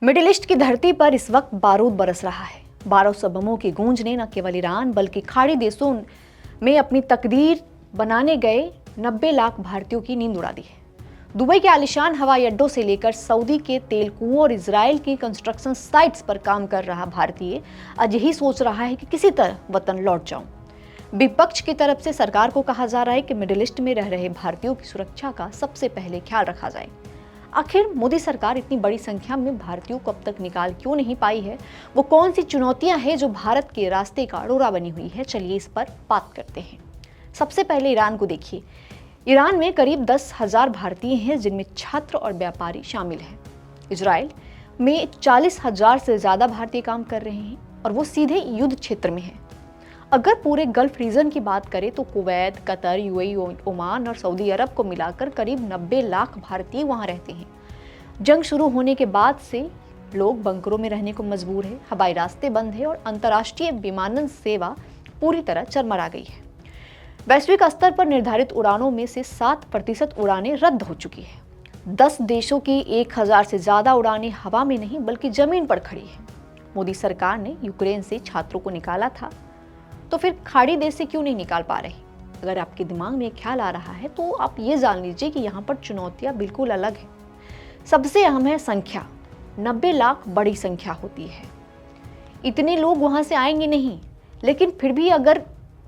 Middle east की धरती पर इस वक्त बारूद बरस रहा है। 1200 बमों की गूंज ने न केवल ईरान बल्कि खाड़ी देशों में अपनी तकदीर बनाने गए 90 लाख भारतीयों की नींद उड़ा दी है। दुबई के आलीशान हवाई अड्डों से लेकर सऊदी के तेल कुओं और इजराइल की कंस्ट्रक्शन साइट्स पर काम कर रहा भारतीय आज यही सोच रहा है कि किसी तरह वतन लौट जाऊं। विपक्ष की तरफ से सरकार को कहा जा रहा है कि मिडिल ईस्ट में रह रहे भारतीयों की सुरक्षा का सबसे पहले ख्याल रखा जाए। आखिर मोदी सरकार इतनी बड़ी संख्या में भारतीयों को अब तक निकाल क्यों नहीं पाई है? वो कौन सी चुनौतियां हैं जो भारत के रास्ते का डोरा बनी हुई है? चलिए इस पर बात करते हैं। सबसे पहले ईरान को देखिए। ईरान में करीब 10,000 भारतीय हैं, जिनमें छात्र और व्यापारी शामिल हैं। इजराइल में 40,000 से ज्यादा भारतीय काम कर रहे हैं और वो सीधे युद्ध क्षेत्र में हैं। अगर पूरे गल्फ रीजन की बात करें तो कुवैत, कतर, यूएई, ओमान और सऊदी अरब को मिलाकर करीब 90 लाख भारतीय वहां रहते हैं। जंग शुरू होने के बाद से लोग बंकरों में रहने को मजबूर हैं, हवाई रास्ते बंद हैं और अंतर्राष्ट्रीय विमानन सेवा पूरी तरह चरमरा गई है। वैश्विक स्तर पर निर्धारित उड़ानों में से 7% उड़ानें रद्द हो चुकी है। 10 देशों की 1000 से ज्यादा उड़ानें हवा में नहीं बल्कि जमीन पर खड़ी है। मोदी सरकार ने यूक्रेन से छात्रों को निकाला था, तो फिर खाड़ी देश से क्यों नहीं निकाल पा रहे? अगर आपके दिमाग में एक ख्याल आ रहा है तो आप ये जान लीजिए कि यहाँ पर चुनौतियाँ बिल्कुल अलग है। सबसे अहम है संख्या। 90 लाख बड़ी संख्या होती है। इतने लोग वहाँ से आएंगे नहीं, लेकिन फिर भी अगर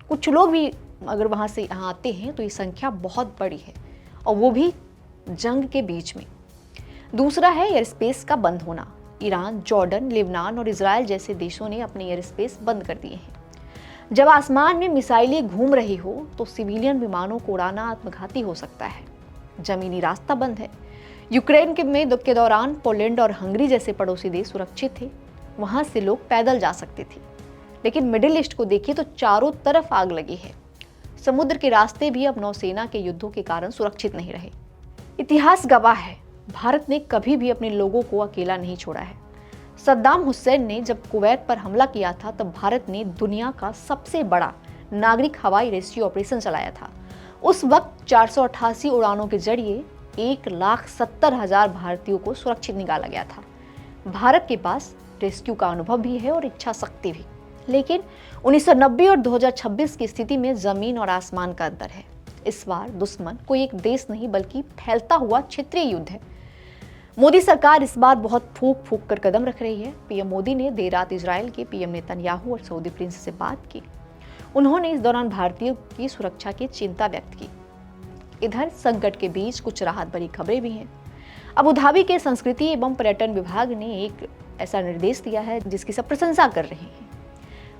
कुछ लोग भी अगर वहाँ से यहाँ आते हैं तो ये संख्या बहुत बड़ी है, और वो भी जंग के बीच में। दूसरा है एयर स्पेस का बंद होना। ईरान, जॉर्डन, लेबनान और इजराइल जैसे देशों ने अपने एयर स्पेस बंद कर दिए हैं। जब आसमान में मिसाइलें घूम रही हो तो सिविलियन विमानों को उड़ाना आत्मघाती हो सकता है। जमीनी रास्ता बंद है। यूक्रेन के दौरान पोलैंड और हंगरी जैसे पड़ोसी देश सुरक्षित थे, वहां से लोग पैदल जा सकते थे। लेकिन मिडिल ईस्ट को देखिए तो चारों तरफ आग लगी है। समुद्र के रास्ते भी अब नौसेना के युद्धों के कारण सुरक्षित नहीं रहे। इतिहास गवाह है, भारत ने कभी भी अपने लोगों को अकेला नहीं छोड़ा है। सद्दाम हुसैन ने जब कुवैत पर हमला किया था तब भारत ने दुनिया का सबसे बड़ा नागरिक हवाई रेस्क्यू ऑपरेशन चलाया था। उस वक्त 488 उड़ानों के जरिए 1,70,000 भारतीयों को सुरक्षित निकाला गया था। भारत के पास रेस्क्यू का अनुभव भी है और इच्छा शक्ति भी। लेकिन 1990 और 2026 की स्थिति में जमीन और आसमान का अंतर है। इस बार दुश्मन कोई एक देश नहीं बल्कि फैलता हुआ क्षेत्रीय युद्ध है। मोदी सरकार इस बार बहुत फूंक फूंक कर कदम रख रही है। पीएम मोदी ने देर रात इजराइल के पीएम नेतन्याहू और सऊदी प्रिंस से बात की। उन्होंने इस दौरान भारतीयों की सुरक्षा की चिंता व्यक्त की। इधर संकट के बीच कुछ राहत भरी खबरें भी हैं। अबू धाबी के संस्कृति एवं पर्यटन विभाग ने एक ऐसा निर्देश दिया है जिसकी सब प्रशंसा कर रहे हैं।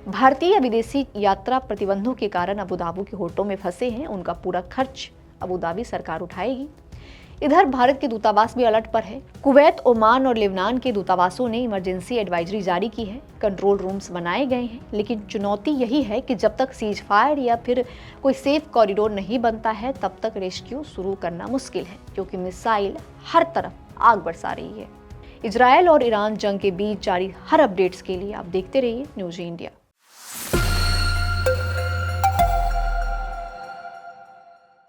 भारतीय विदेशी यात्रा प्रतिबंधों के कारण अबू धाबी के होटलों में फंसे हैं, उनका पूरा खर्च अबू धाबी सरकार उठाएगी। इधर भारत के दूतावास भी अलर्ट पर है। कुवैत, ओमान और लेबनान के दूतावासों ने इमरजेंसी एडवाइजरी जारी की है। कंट्रोल रूम्स बनाए गए हैं, लेकिन चुनौती यही है कि जब तक सीज फायर या फिर कोई सेफ कॉरिडोर नहीं बनता है तब तक रेस्क्यू शुरू करना मुश्किल है, क्योंकि मिसाइल हर तरफ आग बरसा रही है। इजराइल और ईरान जंग के बीच जारी हर अपडेट्स के लिए आप देखते रहिए न्यूज़ इंडिया।